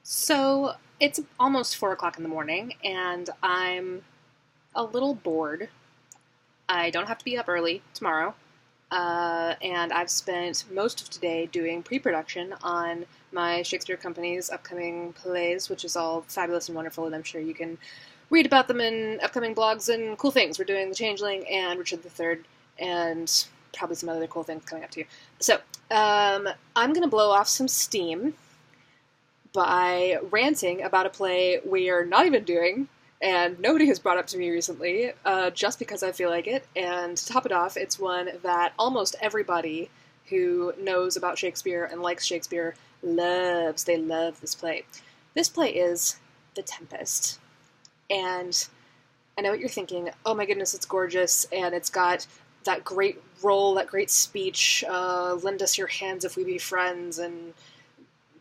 So it's almost 4 o'clock in the morning, and I'm a little bored. I don't have to be up early tomorrow, and I've spent most of today doing pre production on my Shakespeare Company's upcoming plays, which is all fabulous and wonderful, and I'm sure you can read about them in upcoming blogs and cool things. We're doing The Changeling and Richard III, and probably some other cool things coming up too. So, I'm going to blow off some steam by ranting about a play we're not even doing, and nobody has brought up to me recently, just because I feel like it. And to top it off, it's one that almost everybody who knows about Shakespeare and likes Shakespeare loves. They love this play. This play is The Tempest. And I know what you're thinking. Oh my goodness, it's gorgeous, and it's got that great role, that great speech, lend us your hands if we be friends, and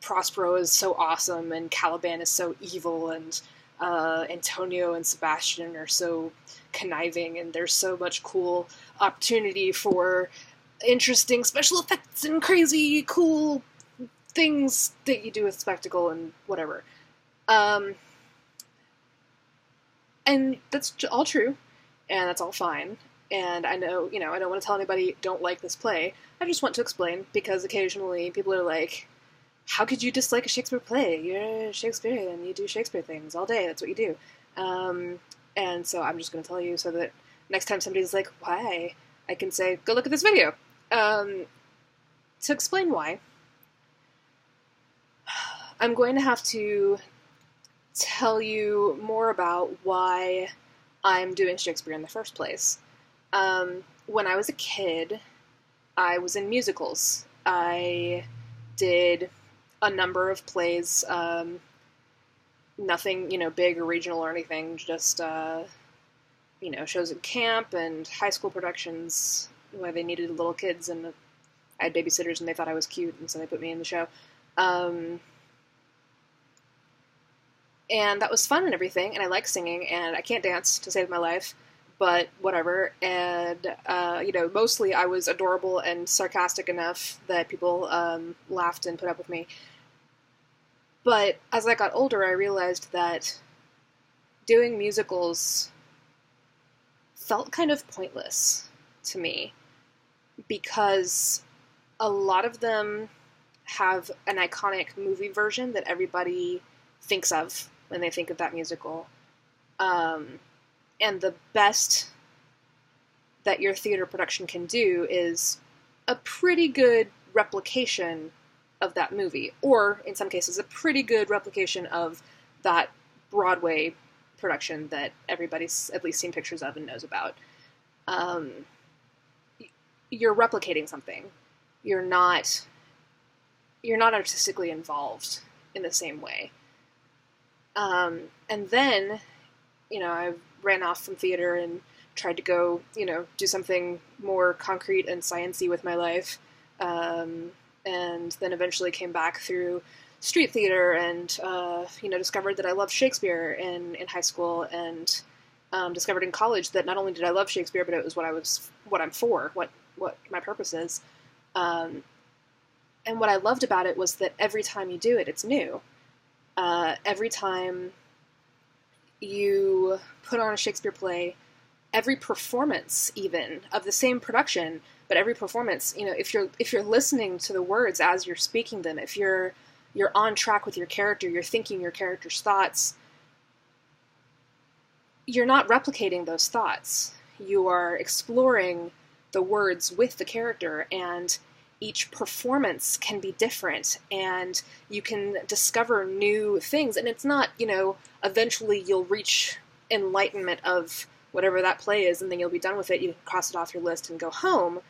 Prospero is so awesome, and Caliban is so evil, and Antonio and Sebastian are so conniving, and there's so much cool opportunity for interesting special effects and crazy cool things that you do with spectacle and whatever. Um, and that's all true, and that's all fine. And I know, I don't want to tell anybody don't like this play. I just want to explain, because occasionally people are like, how could you dislike a Shakespeare play? You're Shakespearean, you do Shakespeare things all day, that's what you do. And so I'm just going to tell you so that next time somebody's like, why? I can say, go look at this video. To explain why, I'm going to have to tell you more about why I'm doing Shakespeare in the first place. When I was a kid, I was in musicals. I did a number of plays, nothing, big or regional or anything, just, shows at camp and high school productions where they needed little kids, and I had babysitters and they thought I was cute, and so they put me in the show. And that was fun and everything, and I like singing, and I can't dance to save my life, but whatever. And, mostly I was adorable and sarcastic enough that people laughed and put up with me. But as I got older, I realized that doing musicals felt kind of pointless to me, because a lot of them have an iconic movie version that everybody thinks of when they think of that musical. And the best that your theater production can do is a pretty good replication of that movie, or in some cases a pretty good replication of that Broadway production that everybody's at least seen pictures of and knows about. You're replicating something. You're not artistically involved in the same way. And then, I ran off from theater and tried to go, do something more concrete and sciencey with my life. And then eventually came back through street theater and, discovered that I loved Shakespeare in high school, and discovered in college that not only did I love Shakespeare, but it was what I'm for, what my purpose is. And what I loved about it was that every time you do it, it's new. Every time you put on a Shakespeare play, every performance even of the same production, but every performance, if you're listening to the words as you're speaking them, if you're on track with your character, you're thinking your character's thoughts, you're not replicating those thoughts. You are exploring the words with the character, and each performance can be different, and you can discover new things. And it's not, eventually you'll reach enlightenment of whatever that play is, and then you'll be done with it, you can cross it off your list and go home.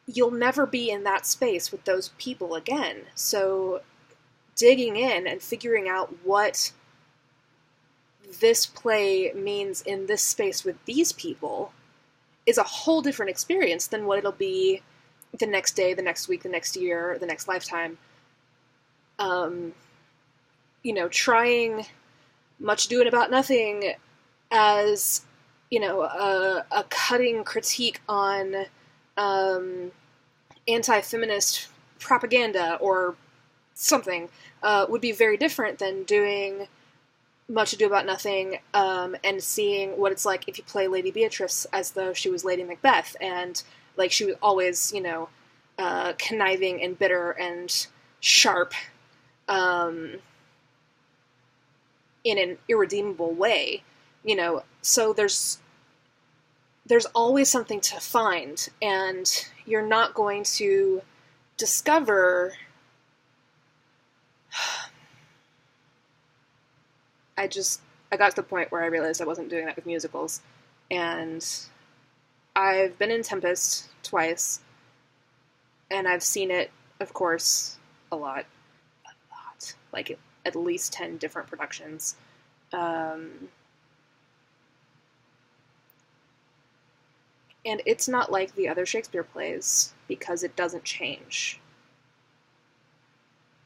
You'll never be in that space with those people again. So digging in and figuring out what this play means in this space with these people is a whole different experience than what it'll be the next day, the next week, the next year, the next lifetime. Trying Much Ado About Nothing as, a cutting critique on anti-feminist propaganda, or something would be very different than doing Much Ado About Nothing, and seeing what it's like if you play Lady Beatrice as though she was Lady Macbeth, and like she was always, conniving and bitter and sharp, in an irredeemable way, So there's always something to find, and you're not going to discover. I got to the point where I realized I wasn't doing that with musicals, and I've been in Tempest twice, and I've seen it, of course, a lot, like at least 10 different productions. And it's not like the other Shakespeare plays because it doesn't change.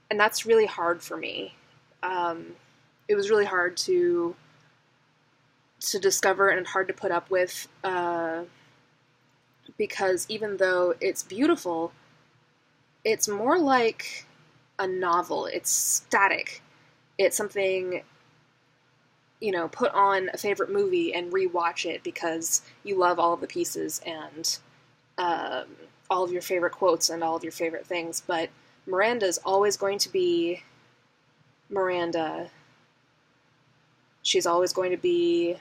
And that's really hard for me. It was really hard to discover and hard to put up with, because even though it's beautiful, it's more like a novel. It's static. It's something, put on a favorite movie and rewatch it because you love all of the pieces and all of your favorite quotes and all of your favorite things. But Miranda's always going to be Miranda. She's always going to be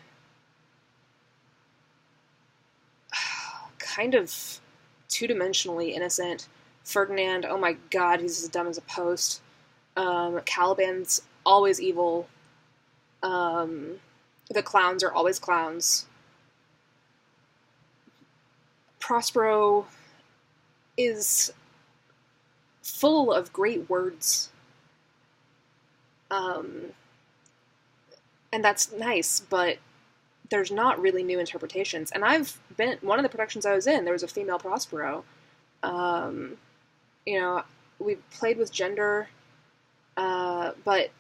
kind of two-dimensionally innocent. Ferdinand, oh my god, he's as dumb as a post. Caliban's always evil. The clowns are always clowns. Prospero is full of great words. And that's nice, but there's not really new interpretations. And one of the productions I was in, there was a female Prospero. We played with gender, but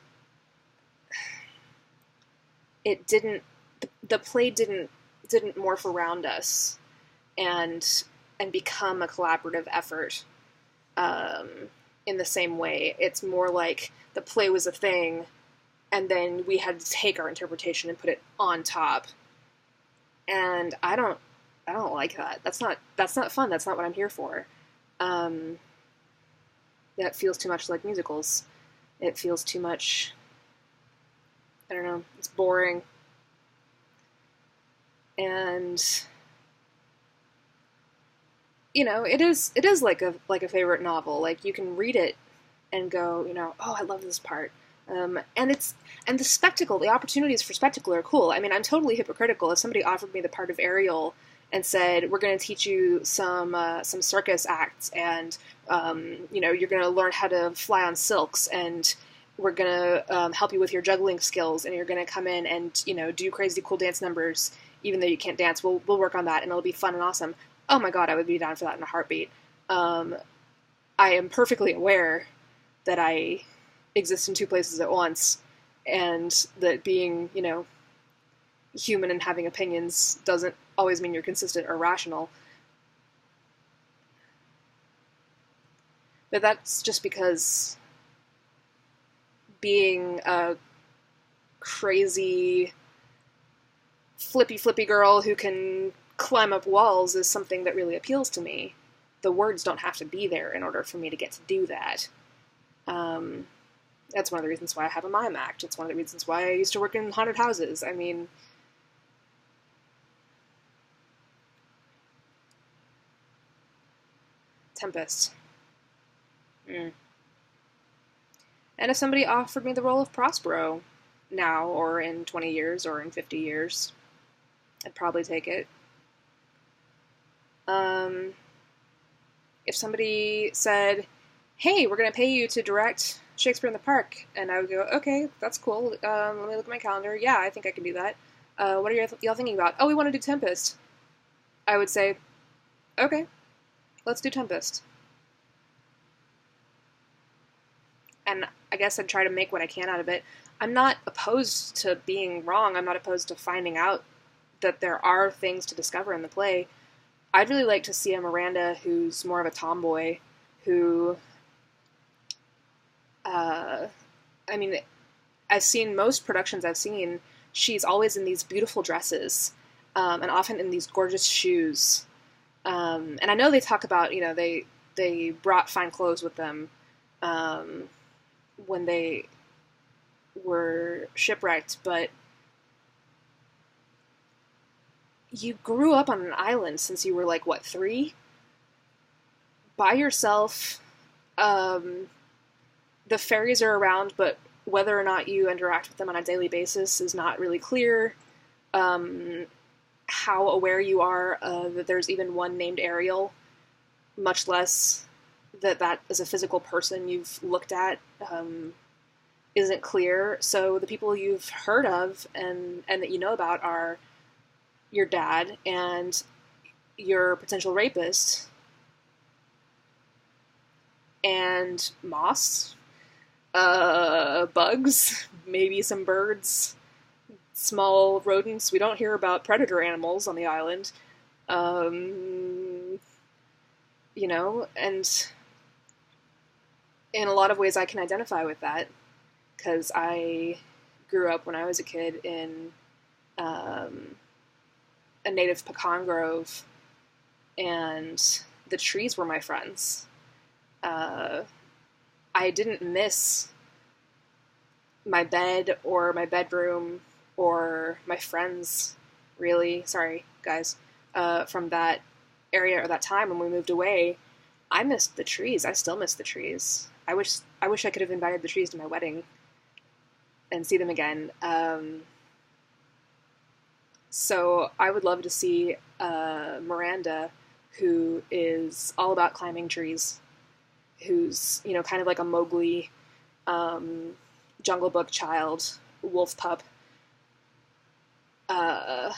the play didn't morph around us and become a collaborative effort, in the same way. It's more like the play was a thing, and then we had to take our interpretation and put it on top. And I don't like that. That's not fun. That's not what I'm here for. That feels too much like musicals. It feels too much, I don't know, it's boring. And it is like a favorite novel. Like, you can read it and go, oh, I love this part. And the spectacle, the opportunities for spectacle are cool. I mean, I'm totally hypocritical. If somebody offered me the part of Ariel and said, we're going to teach you some circus acts, and you're going to learn how to fly on silks, and we're going to help you with your juggling skills, and you're going to come in and do crazy cool dance numbers, even though you can't dance. We'll work on that, and it'll be fun and awesome. Oh my god, I would be down for that in a heartbeat. I am perfectly aware that I exist in two places at once, and that being, human and having opinions doesn't always mean you're consistent or rational. But that's just because being a crazy flippy girl who can climb up walls is something that really appeals to me. The words don't have to be there in order for me to get to do that. That's one of the reasons why I have a mime act. It's one of the reasons why I used to work in haunted houses. I mean, Tempest. And if somebody offered me the role of Prospero now, or in 20 years, or in 50 years, I'd probably take it. If somebody said, hey, we're going to pay you to direct Shakespeare in the Park, and I would go, okay, that's cool. Let me look at my calendar. Yeah, I think I can do that. What are y'all thinking about? Oh, we want to do Tempest. I would say, okay, let's do Tempest. And I guess I'd try to make what I can out of it. I'm not opposed to being wrong. I'm not opposed to finding out that there are things to discover in the play. I'd really like to see a Miranda who's more of a tomboy, who Uh, I mean, I've seen most productions I've seen, she's always in these beautiful dresses, and often in these gorgeous shoes. And I know they talk about, they brought fine clothes with them um, when they were shipwrecked, but you grew up on an island since you were like, what, 3? By yourself. Um, the fairies are around, but whether or not you interact with them on a daily basis is not really clear. Um, how aware you are that there's even one named Ariel, much less that that is a physical person you've looked at, isn't clear. So the people you've heard of and that you know about are your dad and your potential rapist and moss, bugs, maybe some birds, small rodents. We don't hear about predator animals on the island. Um, and in a lot of ways I can identify with that because I grew up when I was a kid in um, a native pecan grove, and the trees were my friends. Uh, I didn't miss my bed or my bedroom or my friends, really. Sorry, guys. From that area or that time when we moved away, I missed the trees. I still miss the trees. I wish I could have invited the trees to my wedding and see them again. So I would love to see Miranda, who is all about climbing trees, who's kind of like a Mowgli, um, Jungle Book child, wolf pup. Uh,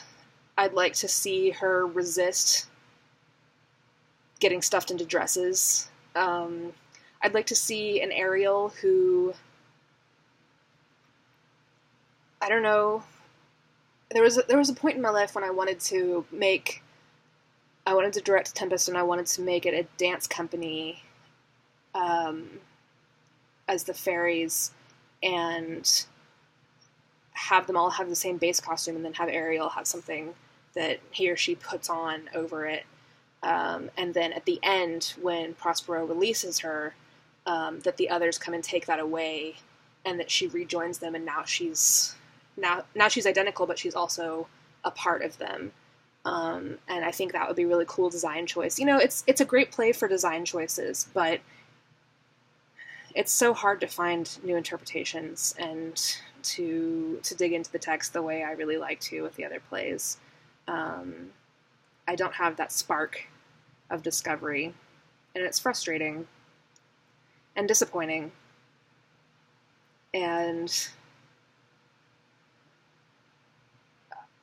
I'd like to see her resist getting stuffed into dresses. I'd like to see an Ariel who, I don't know. There was a point in my life when I wanted to direct Tempest, and I wanted to make it a dance company, um, as the fairies, and have them all have the same base costume, and then have Ariel have something that he or she puts on over it. And then at the end, when Prospero releases her, that the others come and take that away, and that she rejoins them, and now she's identical, but she's also a part of them. And I think that would be a really cool design choice. It's a great play for design choices, but it's so hard to find new interpretations and to dig into the text the way I really like to with the other plays. I don't have that spark of discovery, and it's frustrating and disappointing. And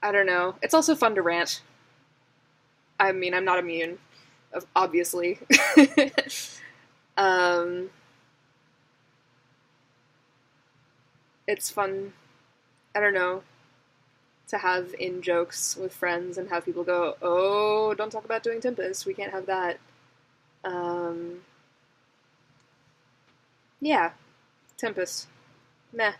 I don't know. It's also fun to rant. I mean, I'm not immune, obviously. um, it's fun, I don't know, to have in jokes with friends and have people go, "Oh, don't talk about doing Tempest. We can't have that." Um, yeah, Tempest. Meh.